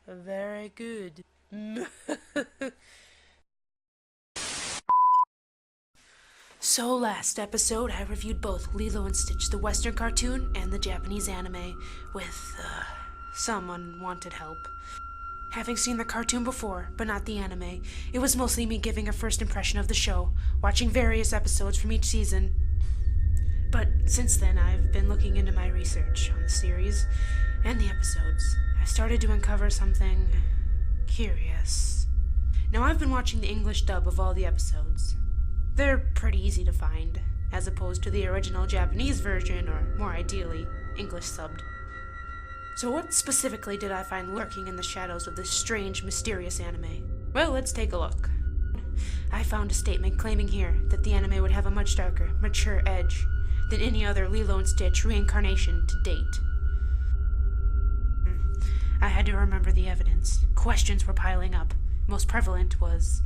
Very good. So last episode I reviewed both Lilo and Stitch, the Western cartoon, and the Japanese anime, with, some unwanted help. Having seen the cartoon before, but not the anime, it was mostly me giving a first impression of the show, watching various episodes from each season. But since then, I've been looking into my research on the series and the episodes. I started to uncover something curious. Now, I've been watching the English dub of all the episodes. They're pretty easy to find, as opposed to the original Japanese version, or more ideally, English subbed. So what specifically did I find lurking in the shadows of this strange, mysterious anime? Well, let's take a look. I found a statement claiming here that the anime would have a much darker, mature edge than any other Lilo and Stitch reincarnation to date. I had to remember the evidence. Questions were piling up. Most prevalent was,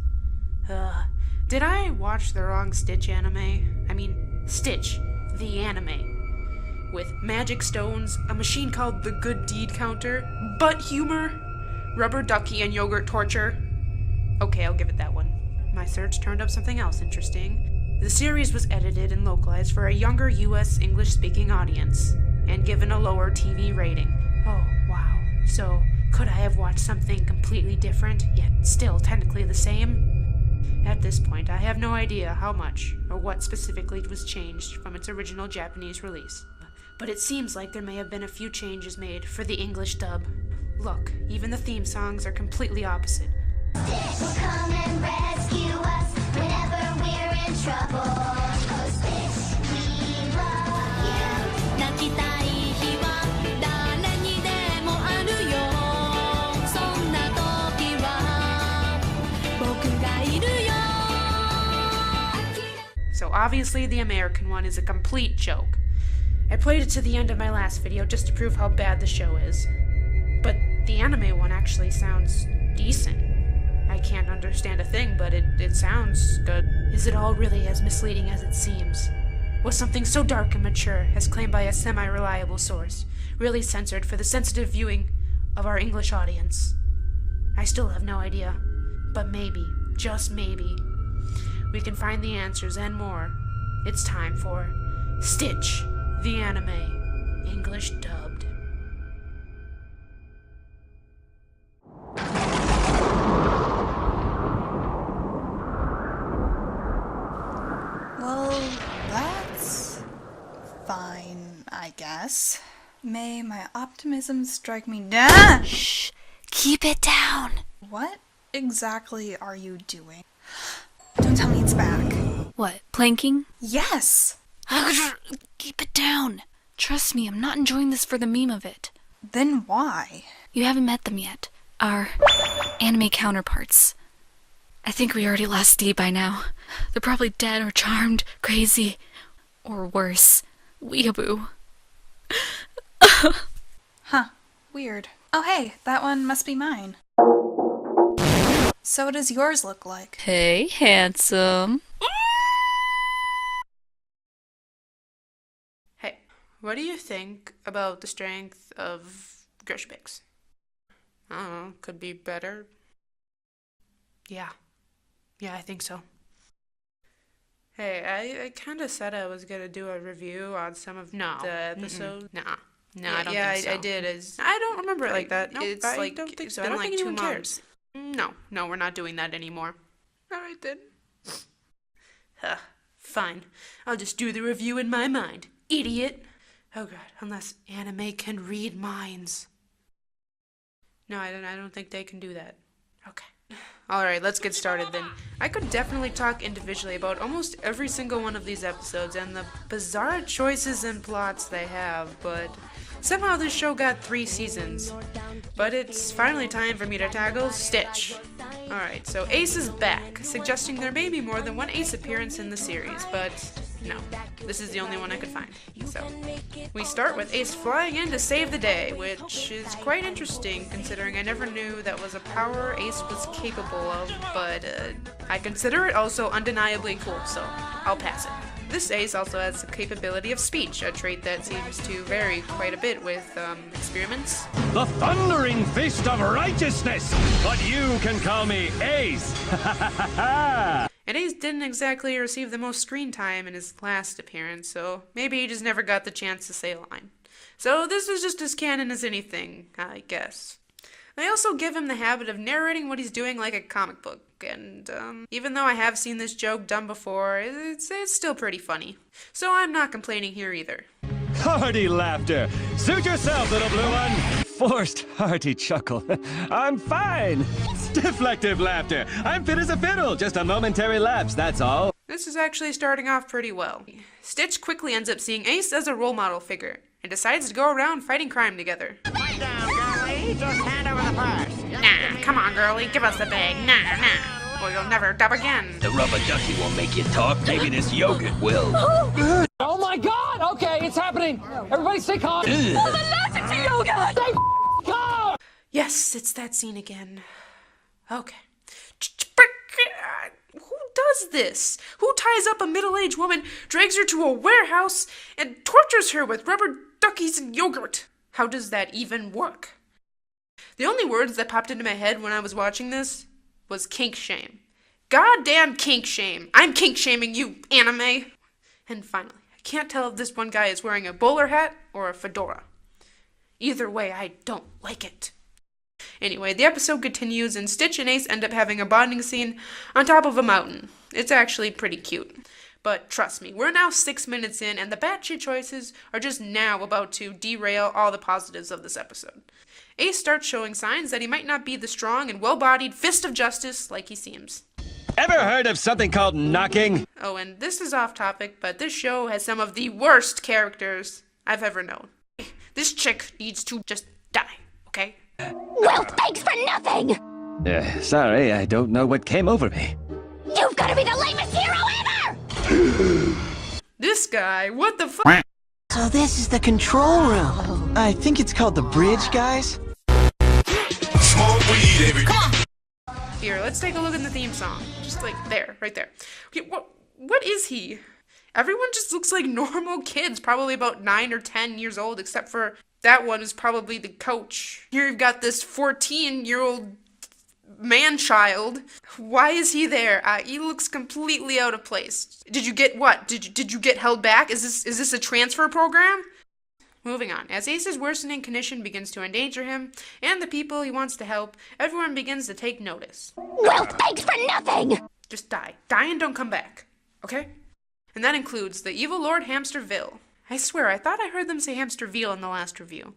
did I watch the wrong Stitch anime? I mean, Stitch, the anime. With magic stones, a machine called the Good Deed Counter, butt humor, rubber ducky, and yogurt torture. Okay, I'll give it that one. My search turned up something else interesting. The series was edited and localized for a younger US English-speaking audience, and given a lower TV rating. Oh, wow. So, could I have watched something completely different, yet still technically the same? At this point, I have no idea how much, or what specifically was changed from its original Japanese release. But it seems like there may have been a few changes made for the English dub. Look, even the theme songs are completely opposite. Stitch will come and rescue us whenever we're in trouble. Oh, Stitch, we love you. 泣きたい日は誰にでもあるよ。そんな時は僕がいるよ。 So obviously the American one is a complete joke. I played it to the end of my last video just to prove how bad the show is. But the anime one actually sounds decent. I can't understand a thing, but it sounds good. Is it all really as misleading as it seems? Was something so dark and mature, as claimed by a semi-reliable source, really censored for the sensitive viewing of our English audience? I still have no idea. But maybe, just maybe, we can find the answers and more. It's time for Stitch, the anime, English dubbed. Well, that's fine, I guess. May my optimism strike me down. Shh! Keep it down! What exactly are you doing? Don't tell me it's back. What, planking? Yes! Keep it down! Trust me, I'm not enjoying this for the meme of it. Then why? You haven't met them yet. Our anime counterparts. I think we already lost Dee by now. They're probably dead or charmed, crazy, or worse, weeaboo. Huh. Weird. Oh hey, that one must be mine. So what does yours look like? Hey, handsome. Hey, what do you think about the strength of Gershbix? I don't know, could be better. Yeah, I think so. Hey, I kind of said I was going to do a review on some of the episodes. No, I don't think so. I did. I don't remember it like that. Nope, I don't think so. I don't think anyone cares. No, we're not doing that anymore. All right, then. Fine. I'll just do the review in my mind. Idiot. Oh, God, unless anime can read minds. No, I don't think they can do that. Okay. Alright, let's get started then. I could definitely talk individually about almost every single one of these episodes and the bizarre choices and plots they have, but somehow this show got 3 seasons. But it's finally time for me to tackle Stitch. Alright, so Ace is back, suggesting there may be more than one Ace appearance in the series, but no, this is the only one I could find. So, we start with Ace flying in to save the day, which is quite interesting considering I never knew that was a power Ace was capable of, but I consider it also undeniably cool, so I'll pass it. This ace also has the capability of speech, a trait that seems to vary quite a bit with experiments. The thundering fist of righteousness! But you can call me Ace! And Ace didn't exactly receive the most screen time in his last appearance, so maybe he just never got the chance to say a line. So this is just as canon as anything, I guess. I also give him the habit of narrating what he's doing like a comic book, and even though I have seen this joke done before, it's still pretty funny. So I'm not complaining here either. Hearty laughter! Suit yourself, little blue one! Forced hearty chuckle. I'm fine! Deflective laughter! I'm fit as a fiddle! Just a momentary lapse, that's all. This is actually starting off pretty well. Stitch quickly ends up seeing Ace as a role model figure, and decides to go around fighting crime together. Lie down, girlie. Just hand over the purse. Nah, come on, girlie, give us the bag. Nah, or you'll never dub again. The rubber ducky won't make you talk. Maybe this yogurt will. Oh my god! Okay, it's happening! Everybody stay calm! Yes, it's that scene again. Okay. Who does this? Who ties up a middle-aged woman, drags her to a warehouse, and tortures her with rubber duckies and yogurt? How does that even work? The only words that popped into my head when I was watching this was kink shame. Goddamn kink shame. I'm kink shaming you, anime. And finally, I can't tell if this one guy is wearing a bowler hat or a fedora. Either way, I don't like it. Anyway, the episode continues, and Stitch and Ace end up having a bonding scene on top of a mountain. It's actually pretty cute. But trust me, we're now 6 minutes in, and the batshit choices are just now about to derail all the positives of this episode. Ace starts showing signs that he might not be the strong and well-bodied fist of justice like he seems. Ever heard of something called knocking? Oh, and this is off topic, but this show has some of the worst characters I've ever known. This chick needs to just die, okay? Well, thanks for nothing! Sorry, I don't know what came over me. You've got to be the lamest hero ever! This guy, what the fuck? So this is the control room. I think it's called the bridge, guys. Smoke weed every. Here, let's take a look at the theme song. Just like there, right there. Okay, what is he? Everyone just looks like normal kids, probably about 9 or 10 years old, except for that one is probably the coach. Here you've got this 14-year-old man-child. Why is he there? He looks completely out of place. Did you get what? Did you get held back? Is this a transfer program? Moving on. As Ace's worsening condition begins to endanger him and the people he wants to help, everyone begins to take notice. Well, thanks for nothing! Just die. Die and don't come back. Okay? And that includes the evil Lord Hamsterville. I swear, I thought I heard them say Hamsterville in the last review.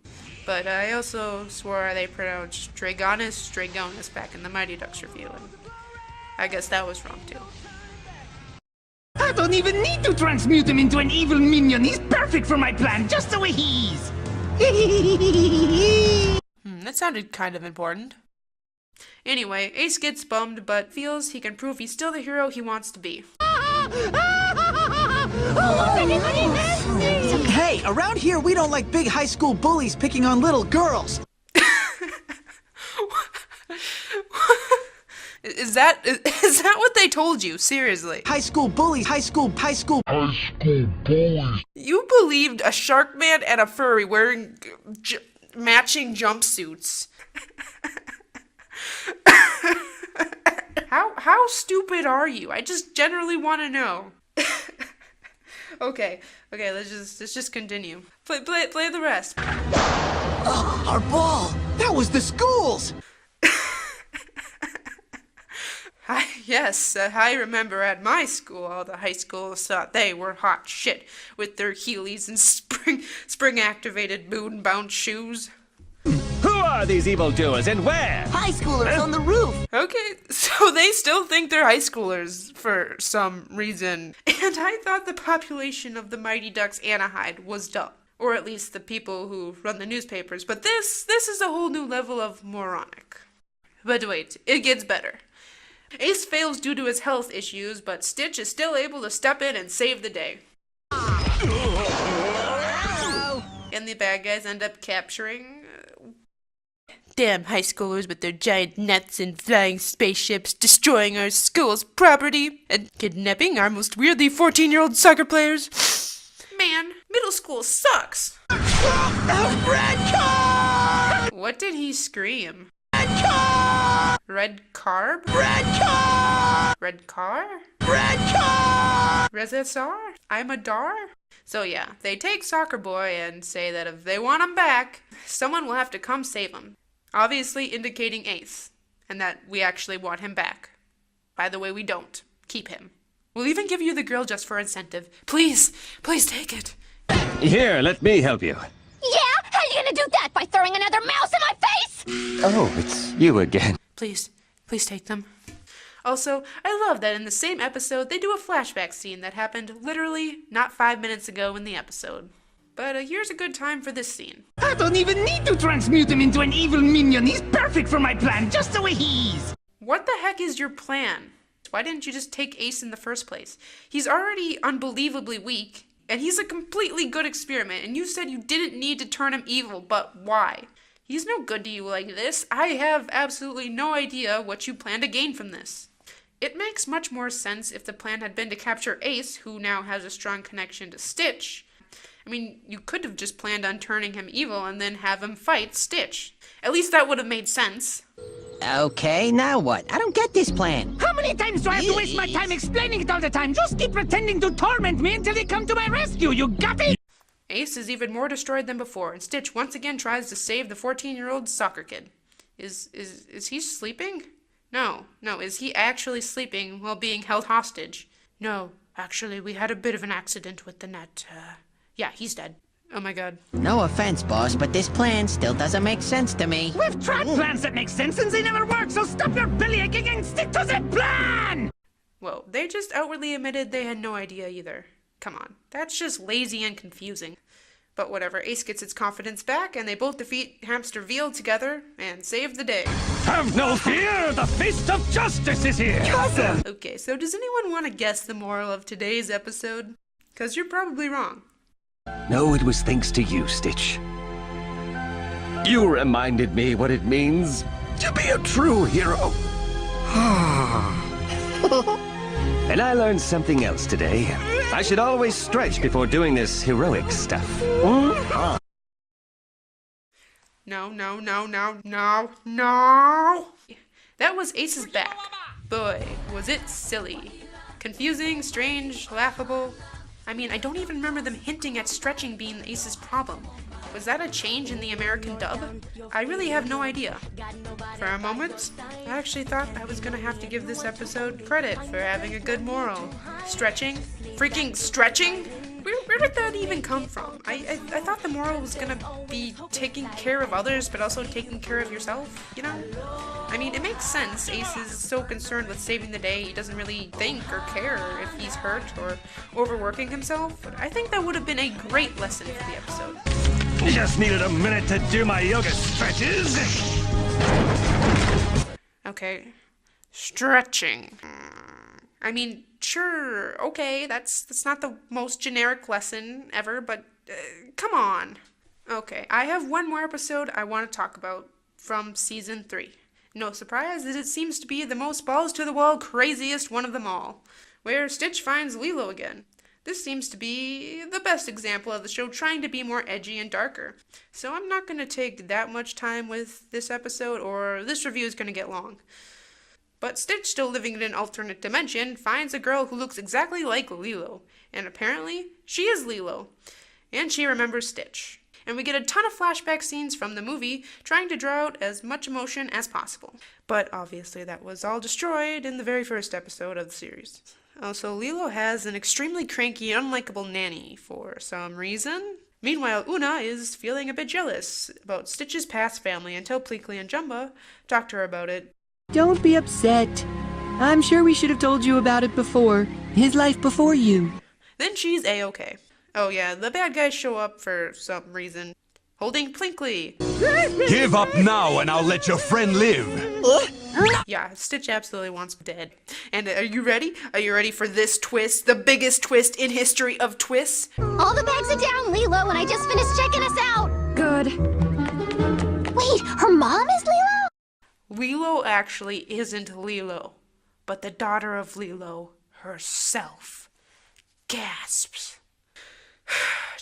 But I also swore they pronounced Dragonus back in the Mighty Ducks review, and I guess that was wrong too. I don't even need to transmute him into an evil minion. He's perfect for my plan, just the way he is. That sounded kind of important. Anyway, Ace gets bummed, but feels he can prove he's still the hero he wants to be. Hey, around here we don't like big high school bullies picking on little girls. Is that what they told you? Seriously. High school bullies, high school bullies. You believed a shark man and a furry wearing matching jumpsuits. How stupid are you? I just generally want to know. Okay, let's just continue. Play the rest. Oh, our ball! That was the school's! Yes, I remember at my school, all the high schools thought they were hot shit with their Heelys and spring-activated moon-bound shoes. Who are these evildoers and where? High schoolers on the roof! Okay, so they still think they're high schoolers for some reason. And I thought the population of the Mighty Ducks Anaheim was dumb. Or at least the people who run the newspapers. But this is a whole new level of moronic. But wait, it gets better. Ace fails due to his health issues, but Stitch is still able to step in and save the day. And the bad guys end up capturing Damn high schoolers with their giant nets and flying spaceships destroying our school's property and kidnapping our most weirdly 14-year-old soccer players. Man, middle school sucks. Red car! What did he scream? Red car! Red carb? Red car! Red car? Red car! Resessar? I'm a dar? So yeah, they take Soccer Boy and say that if they want him back, someone will have to come save him. Obviously indicating Ace, and that we actually want him back. By the way, we don't. Keep him. We'll even give you the grill just for incentive. Please, please take it. Here, let me help you. Yeah? How are you gonna do that? By throwing another mouse in my face? Oh, it's you again. Please, please take them. Also, I love that in the same episode, they do a flashback scene that happened literally not 5 minutes ago in the episode. But here's a good time for this scene. I don't even need to transmute him into an evil minion. He's perfect for my plan, just the way he is. What the heck is your plan? Why didn't you just take Ace in the first place? He's already unbelievably weak, and he's a completely good experiment, and you said you didn't need to turn him evil, but why? He's no good to you like this. I have absolutely no idea what you plan to gain from this. It makes much more sense if the plan had been to capture Ace, who now has a strong connection to Stitch. I mean, you could have just planned on turning him evil and then have him fight Stitch. At least that would have made sense. Okay, now what? I don't get this plan. How many times do I have to waste my time explaining it all the time? Just keep pretending to torment me until they come to my rescue, you got it? Ace is even more destroyed than before, and Stitch once again tries to save the 14-year-old soccer kid. Is he sleeping? No, is he actually sleeping while being held hostage? No, actually, we had a bit of an accident with the net. Yeah, he's dead. Oh my god. No offense, boss, but this plan still doesn't make sense to me. We've tried plans that make sense and they never work, so stop your bellyaching and stick to the plan! Whoa, they just outwardly admitted they had no idea either. Come on, that's just lazy and confusing. But whatever, Ace gets its confidence back, and they both defeat Hamster Veal together and save the day. Have no fear, the fist of justice is here! Okay, so does anyone want to guess the moral of today's episode? Because you're probably wrong. No, it was thanks to you, Stitch. You reminded me what it means to be a true hero. And I learned something else today. I should always stretch before doing this heroic stuff. No. That was Ace's back. Boy, was it silly. Confusing, strange, laughable. I mean, I don't even remember them hinting at stretching being Ace's problem. Was that a change in the American dub? I really have no idea. For a moment, I actually thought I was gonna have to give this episode credit for having a good moral. Stretching? Freaking stretching? Where did that even come from? I thought the moral was gonna be taking care of others, but also taking care of yourself, you know? I mean, it makes sense. Ace is so concerned with saving the day, he doesn't really think or care if he's hurt or overworking himself. But I think that would have been a great lesson for the episode. Just needed a minute to do my yoga stretches. Okay. Stretching. I mean, sure, okay, that's not the most generic lesson ever, but come on. Okay, I have one more episode I want to talk about from Season 3. No surprise, as it seems to be the most balls-to-the-wall craziest one of them all, where Stitch finds Lilo again. This seems to be the best example of the show trying to be more edgy and darker. So I'm not going to take that much time with this episode, or this review is going to get long. But Stitch, still living in an alternate dimension, finds a girl who looks exactly like Lilo. And apparently, she is Lilo. And she remembers Stitch. And we get a ton of flashback scenes from the movie, trying to draw out as much emotion as possible. But obviously that was all destroyed in the very first episode of the series. Also, Lilo has an extremely cranky, unlikable nanny for some reason. Meanwhile, Una is feeling a bit jealous about Stitch's past family until Pleakley and Jumba talk to her about it. Don't be upset. I'm sure we should have told you about it before. His life before you. Then she's A-okay. Oh yeah, the bad guys show up for some reason, holding Pleakley. Give up now and I'll let your friend live. Yeah, Stitch absolutely wants him dead. And are you ready? Are you ready for this twist? The biggest twist in history of twists? All the bags are down, Lilo, and I just finished checking us out. Good. Wait, Wait, her mom is Lilo? Lilo actually isn't Lilo, but the daughter of Lilo herself. Gasps.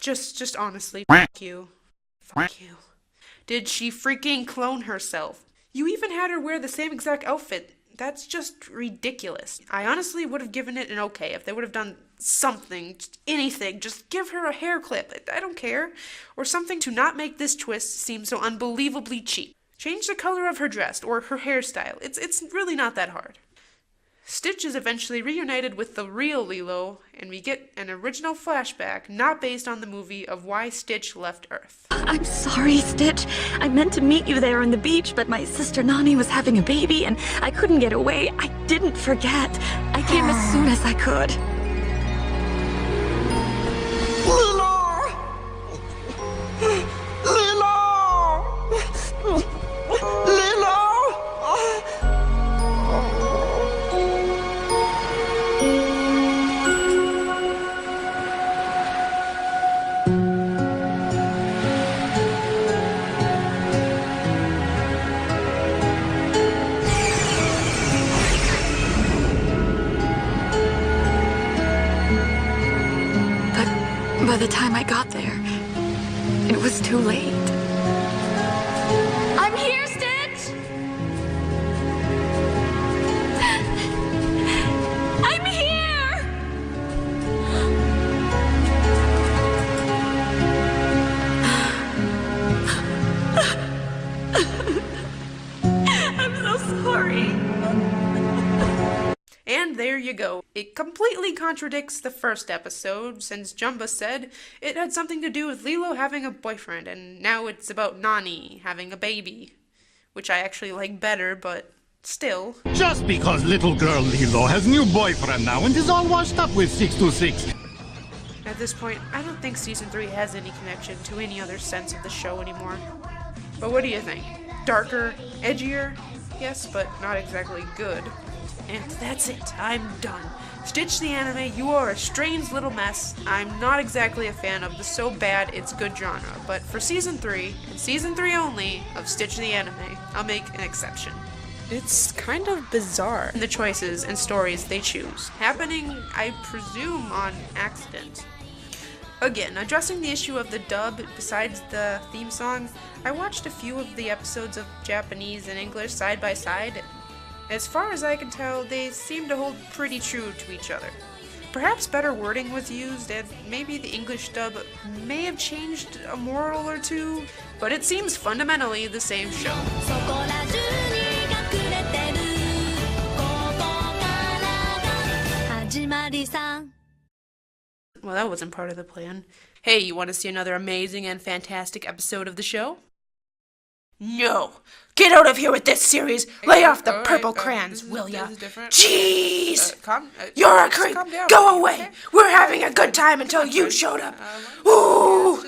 Just honestly, fuck you. Fuck you. Did she freaking clone herself? You even had her wear the same exact outfit. That's just ridiculous. I honestly would have given it an okay if they would have done something, just anything. Just give her a hair clip. I don't care. Or something to not make this twist seem so unbelievably cheap. Change the color of her dress or her hairstyle. It's really not that hard. Stitch is eventually reunited with the real Lilo, and we get an original flashback not based on the movie of why Stitch left Earth. I'm sorry, Stitch. I meant to meet you there on the beach, but my sister Nani was having a baby and I couldn't get away. I didn't forget. I came as soon as I could. By the time I got there, it was too late. I'm here, Stitch! I'm here! I'm so sorry. And there you go. It completely contradicts the first episode, since Jumba said it had something to do with Lilo having a boyfriend, and now it's about Nani having a baby. Which I actually like better, but still. Just because little girl Lilo has new boyfriend now and is all washed up with 626. At this point, I don't think Season 3 has any connection to any other sense of the show anymore. But what do you think? Darker? Edgier? Yes, but not exactly good. And that's it. I'm done. Stitch the Anime, you are a strange little mess. I'm not exactly a fan of the so bad it's good genre, but for Season 3, and Season 3 only, of Stitch the Anime, I'll make an exception. It's kind of bizarre, the choices and stories they choose, happening, I presume, on accident. Again, addressing the issue of the dub besides the theme song, I watched a few of the episodes of Japanese and English side by side. As far as I can tell, they seem to hold pretty true to each other. Perhaps better wording was used, and maybe the English dub may have changed a moral or two, but it seems fundamentally the same show. Well, that wasn't part of the plan. Hey, you want to see another amazing and fantastic episode of the show? No! Get out of here with this series! Lay off the purple crayons, will ya? Jeez! You're a creep! Go away! Okay? We're having a good time until you showed up! Ooh!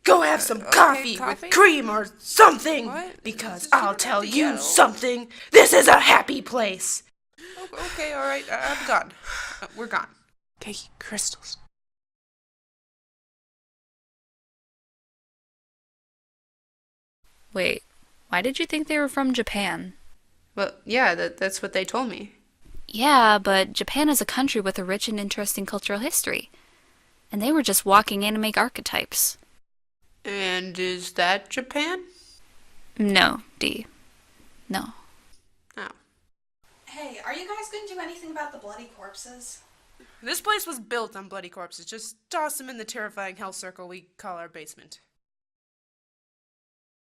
Go have some coffee with cream or something! What? Because I'll tell you something! This is a happy place! Okay, alright, I'm gone. We're gone. Okay, crystals. Wait, why did you think they were from Japan? Well, yeah, that's what they told me. Yeah, but Japan is a country with a rich and interesting cultural history. And they were just walking anime archetypes. And is that Japan? No, D. No. Oh. Hey, are you guys going to do anything about the bloody corpses? This place was built on bloody corpses. Just toss them in the terrifying hell circle we call our basement.